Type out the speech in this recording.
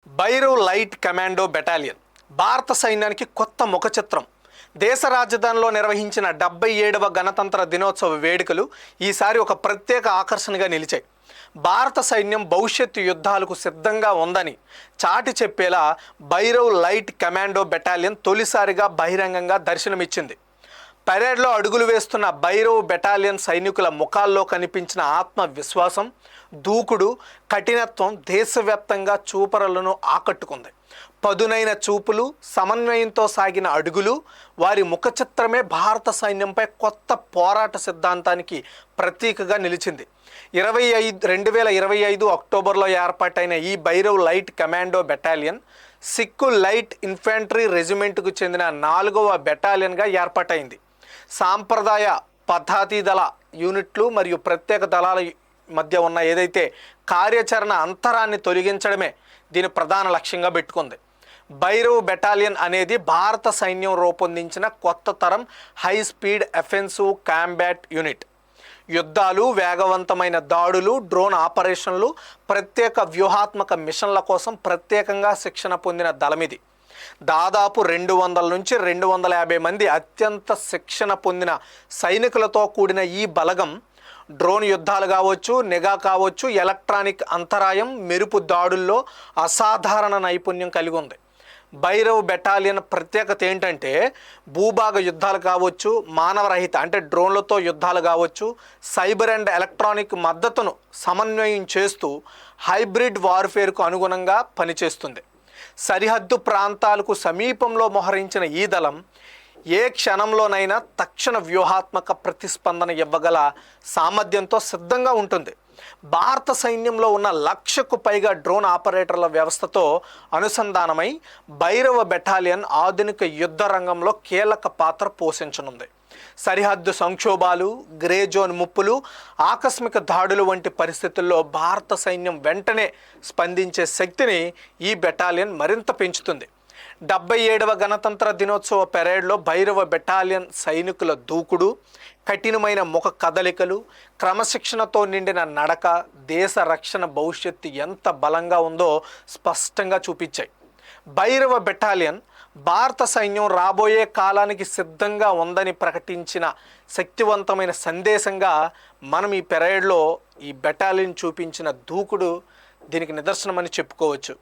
Bhairav light commando battalion భారత సైన్యానికి కొత్త ముఖ చిత్రం. దేశ రాజధానిలో నిర్వహించిన 77వ గణతంత్ర దినోత్సవ వేడుకలు ఈసారి ఒక ప్రత్యేక ఆకర్షణగా నిలిచాయి. భారత సైన్యం భవిష్యత్తు యుద్ధాలకు సిద్ధంగా ఉందని చాటి చెప్పేలా భైరవ్ లైట్ కమాండో బెటాలియన్ తొలిసారిగా బహిరంగంగా దర్శనమిచ్చింది. పరేడ్లో అడుగులు వేస్తున్న భైరవ్ బెటాలియన్ సైనికుల ముఖాల్లో కనిపించిన ఆత్మవిశ్వాసం, దూకుడు, కఠినత్వం దేశవ్యాప్తంగా చూపరులను ఆకట్టుకుంది. పదునైన చూపులు, సమన్వయంతో సాగిన అడుగులు, వారి ముఖ చిత్రమే భారత సైన్యంపై కొత్త పోరాట సిద్ధాంతానికి ప్రతీకగా నిలిచింది. 2025 అక్టోబర్లో ఏర్పాటైన ఈ Bhairav light commando battalion Sikh light infantry రెజిమెంట్కు చెందిన 4వ బెటాలియన్గా ఏర్పాటైంది. సాంప్రదాయ పద్ధతి దళ యూనిట్లు మరియు ప్రత్యేక దళాల మధ్య ఉన్న ఏదైతే కార్యాచరణ అంతరాన్ని తొలగించడమే దీని ప్రధాన లక్ష్యంగా పెట్టుకుంది. భైరవ్ బెటాలియన్ అనేది భారత సైన్యం రూపొందించిన కొత్త తరం high speed offensive combat unit. యుద్ధాలు, వేగవంతమైన దాడులు, డ్రోన్ ఆపరేషన్లు, ప్రత్యేక వ్యూహాత్మక మిషన్ల కోసం ప్రత్యేకంగా శిక్షణ పొందిన దళమిది. దాదాపు 200 నుంచి 250 మంది అత్యంత శిక్షణ పొందిన సైనికులతో కూడిన ఈ బలగం డ్రోన్ యుద్ధాలు కావచ్చు, నిఘా కావచ్చు, ఎలక్ట్రానిక్ అంతరాయం, మెరుపు దాడుల్లో అసాధారణ నైపుణ్యం కలిగి ఉంది. భైరవ్ బెటాలియన్ ప్రత్యేకత ఏంటంటే భూభాగ యుద్ధాలు కావచ్చు, మానవరహిత అంటే డ్రోన్లతో యుద్ధాలు కావచ్చు, సైబర్ అండ్ ఎలక్ట్రానిక్ మద్దతును సమన్వయం చేస్తూ హైబ్రిడ్ వార్ఫేర్కు అనుగుణంగా పనిచేస్తుంది. సరిహద్దు ప్రాంతాలకు సమీపంలో మోహరించిన ఈ దళం ఏ క్షణంలోనైనా తక్షణ వ్యూహాత్మక ప్రతిస్పందన ఇవ్వగల సామర్థ్యంతో సిద్ధంగా ఉంటుంది. భారత సైన్యంలో ఉన్న 1,00,000కు పైగా డ్రోన్ ఆపరేటర్ల వ్యవస్థతో అనుసంధానమై భైరవ బెటాలియన్ ఆధునిక యుద్ధ రంగంలో కీలక పాత్ర పోషించనుంది. సరిహద్దు సంక్షోభాలు, గ్రే జోన్ ముప్పులు, ఆకస్మిక దాడులు వంటి పరిస్థితుల్లో భారత సైన్యం వెంటనే స్పందించే శక్తిని ఈ బెటాలియన్ మరింత పెంచుతుంది. 77వ గణతంత్ర దినోత్సవ పెరేడ్లో భైరవ బెటాలియన్ సైనికుల దూకుడు, కఠినమైన ముఖ కదలికలు, క్రమశిక్షణతో నిండిన నడక దేశ రక్షణ భవిష్యత్తు ఎంత బలంగా ఉందో స్పష్టంగా చూపించాయి. భైరవ బెటాలియన్ భారత సైన్యం రాబోయే కాలానికి సిద్ధంగా ఉందని ప్రకటించిన శక్తివంతమైన సందేశంగా మనం ఈ పెరేడ్లో ఈ బెటాలియన్ చూపించిన దూకుడు దీనికి నిదర్శనమని చెప్పుకోవచ్చు.